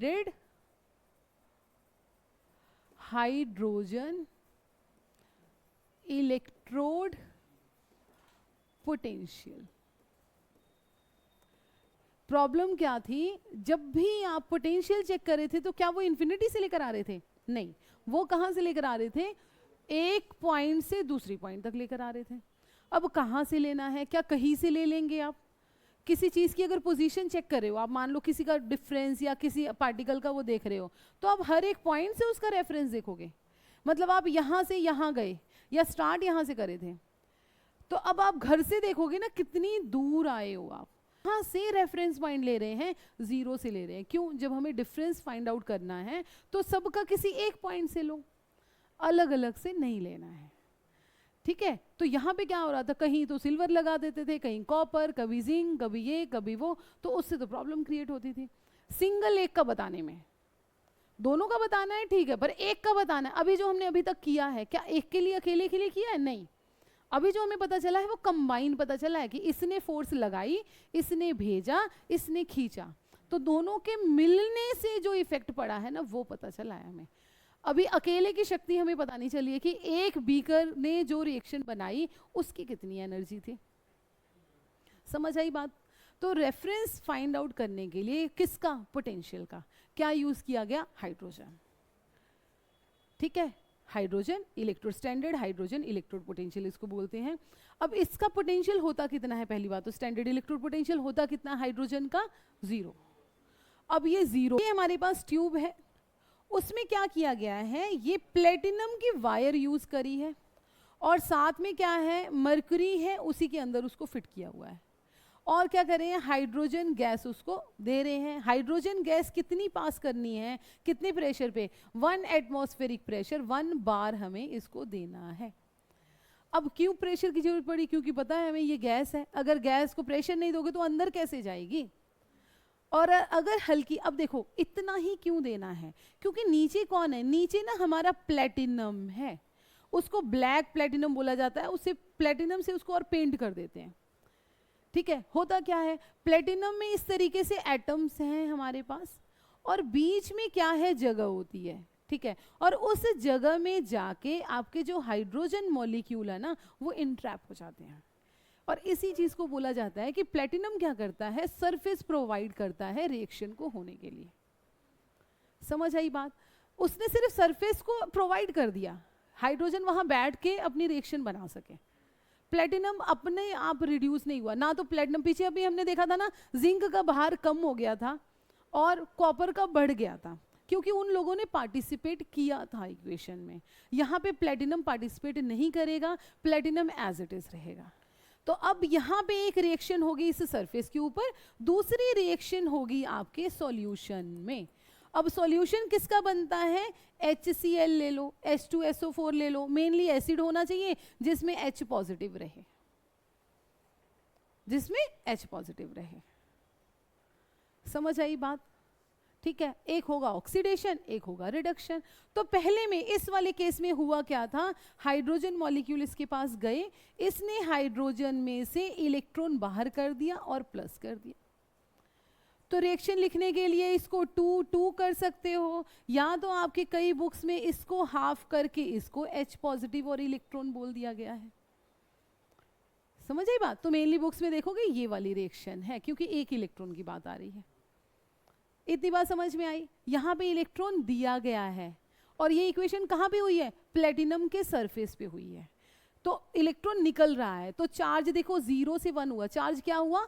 Standard hydrogen electrode potential. Problem क्या थी, जब भी आप पोटेंशियल चेक कर रहे थे तो क्या वो इंफिनिटी से लेकर आ रहे थे? नहीं, वो कहां से लेकर आ रहे थे? एक पॉइंट से दूसरी पॉइंट तक लेकर आ रहे थे। अब कहां से लेना है? क्या कहीं से ले लेंगे आप? किसी चीज की अगर पोजीशन चेक कर रहे हो आप, मान लो किसी का डिफरेंस या किसी पार्टिकल का वो देख रहे हो, तो आप हर एक पॉइंट से उसका रेफरेंस देखोगे। मतलब आप यहां से यहां गए या स्टार्ट यहां से करे थे, तो अब आप घर से देखोगे ना कितनी दूर आए हो आप। यहां से रेफरेंस पॉइंट ले रहे हैं, जीरो से ले रहे हैं। क्यों? जब हमें डिफरेंस फाइंड आउट करना है तो सबका किसी एक पॉइंट से लो, अलग अलग से नहीं लेना है। ठीक है, तो यहाँ पे क्या हो रहा था, कहीं तो सिल्वर लगा देते थे, कहीं कॉपर, कभी जिंक, कभी ये कभी वो, तो उससे तो प्रॉब्लम क्रिएट होती थी। सिंगल एक का बताने में, दोनों का बताना है ठीक है, पर एक का बताना है। अभी जो हमने अभी तक किया है, क्या एक के लिए अकेले के लिए किया है? नहीं, अभी जो हमें पता चला है वो कंबाइन पता चला है कि इसने फोर्स लगाई, इसने भेजा, इसने खींचा, तो दोनों के मिलने से जो इफेक्ट पड़ा है ना वो पता चला है हमें। अभी अकेले की शक्ति हमें पता नहीं चली है कि एक बीकर ने जो रिएक्शन बनाई उसकी कितनी एनर्जी थी। समझ आई बात? तो रेफरेंस फाइंड आउट करने के लिए किसका? पोटेंशियल का। क्या यूज किया गया? हाइड्रोजन। ठीक है, hydrogen electrode, standard hydrogen electrode potential इसको बोलते हैं। अब इसका पोटेंशियल होता कितना है? पहली बात तो स्टैंडर्ड इलेक्ट्रोड पोटेंशियल होता कितना हाइड्रोजन का? 0। अब ये 0, ये हमारे पास ट्यूब है, उसमें क्या किया गया है, ये प्लेटिनम की वायर यूज करी है और साथ में क्या है, मरकरी है, उसी के अंदर उसको फिट किया हुआ है। और क्या कर रहे हैं, हाइड्रोजन गैस उसको दे रहे हैं। हाइड्रोजन गैस कितनी पास करनी है, कितने प्रेशर पे? 1 एटमॉस्फेरिक प्रेशर, 1 बार हमें इसको देना है। अब क्यों प्रेशर की जरूरत पड़ी? क्योंकि पता है हमें ये गैस है, अगर गैस को प्रेशर नहीं दोगे तो अंदर कैसे जाएगी? और अगर हल्की, अब देखो इतना ही क्यों देना है, क्योंकि नीचे कौन है, नीचे ना हमारा प्लेटिनम है, उसको ब्लैक प्लेटिनम बोला जाता है, उसे प्लेटिनम से उसको और पेंट कर देते हैं। ठीक है, होता क्या है, प्लेटिनम में इस तरीके से एटम्स हैं हमारे पास, और बीच में क्या है, जगह होती है। ठीक है, और उस जगह में जाके आपके जो हाइड्रोजन मॉलिक्यूल है ना वो इंट्रैप हो जाते हैं, और इसी चीज को बोला जाता है कि प्लेटिनम क्या करता है, सरफेस प्रोवाइड करता है रिएक्शन को होने के लिए। समझ आई बात? उसने सिर्फ सरफेस को प्रोवाइड कर दिया, हाइड्रोजन वहां बैठ के अपनी रिएक्शन बना सके। प्लेटिनम अपने आप रिड्यूस नहीं हुआ ना, तो प्लेटिनम पीछे अभी हमने देखा था ना, जिंक का भार कम हो गया था और कॉपर का बढ़ गया था, क्योंकि उन लोगों ने पार्टिसिपेट किया था इक्वेशन में। यहाँ पे प्लेटिनम पार्टिसिपेट नहीं करेगा, प्लेटिनम एज इट इज रहेगा। तो अब यहाँ पे एक रिएक्शन होगी इस सरफेस के ऊपर, दूसरी रिएक्शन होगी आपके सॉल्यूशन में। अब सॉल्यूशन किसका बनता है, HCl ले लो, H2SO4 ले लो, मेनली एसिड होना चाहिए जिसमें H पॉजिटिव रहे, जिसमें H पॉजिटिव रहे। समझ आई बात? ठीक है, एक होगा ऑक्सीडेशन, एक होगा रिडक्शन। तो पहले में इस वाले केस में हुआ क्या था, हाइड्रोजन मॉलिक्यूल इसके पास गए, इसने हाइड्रोजन में से इलेक्ट्रॉन बाहर कर दिया और प्लस कर दिया। तो रिएक्शन लिखने के लिए इसको 2 कर सकते हो, या तो आपके कई बुक्स में इसको हाफ करके इसको H पॉजिटिव और इलेक्ट्रॉन बोल दिया गया है। समझ आई बात? तो मेनली बुक्स में देखोगे ये वाली रिएक्शन है, क्योंकि एक इलेक्ट्रॉन की बात आ रही है। इतनी बात समझ में आई? यहाँ पे इलेक्ट्रॉन दिया गया है, और ये इक्वेशन कहाँ पे हुई है, प्लेटिनम के सरफेस पे हुई है। तो इलेक्ट्रॉन निकल रहा है, तो चार्ज देखो 0 से 1 हुआ, चार्ज क्या हुआ,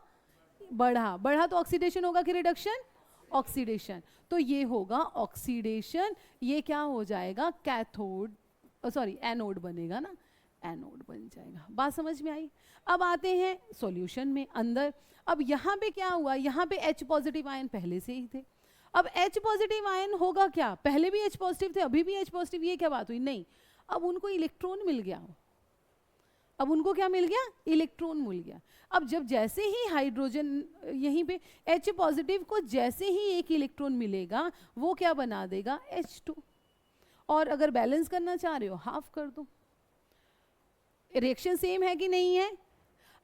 बढ़ा। बढ़ा तो ऑक्सीडेशन होगा कि रिडक्शन, ऑक्सीडेशन। तो ये होगा ऑक्सीडेशन, ये क्या हो जाएगा, कैथोड, सॉरी एनोड बनेगा ना, एनोड बन जाएगा। बात समझ में आई? अब आते हैं सॉल्यूशन में अंदर। अब यहाँ पे क्या हुआ, यहाँ पे H पॉजिटिव आयन पहले से ही थे। अब H पॉजिटिव आयन होगा क्या, पहले भी H पॉजिटिव थे, अभी भी H पॉजिटिव, ये क्या बात हुई, नहीं, अब उनको इलेक्ट्रॉन मिल गया। अब उनको क्या मिल गया, इलेक्ट्रॉन मिल गया। अब जब जैसे ही हाइड्रोजन यहीं पे H पॉजिटिव को जैसे ही एक इलेक्ट्रॉन मिलेगा, वो क्या बना देगा, H2। और अगर बैलेंस करना चाह रहे हो हाफ कर दो। रिएक्शन सेम है कि नहीं है?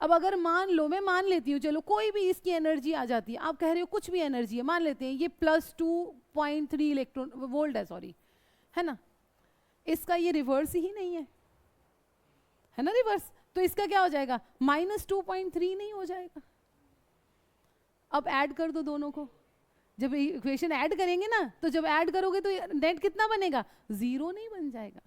अब अगर मान लो, मैं मान लेती हूँ, चलो कोई भी इसकी एनर्जी आ जाती है, आप कह रहे हो कुछ भी एनर्जी है, मान लेते हैं ये +2.3 इलेक्ट्रॉन वोल्ट है, सॉरी, है ना, इसका ये रिवर्स ही नहीं है ना, रिवर्स, तो इसका क्या हो जाएगा, -2.3 नहीं हो जाएगा। अब ऐड कर दो दोनों को, जब इक्वेशन ऐड करेंगे ना, तो जब ऐड करोगे तो नेट कितना बनेगा, 0 नहीं बन जाएगा।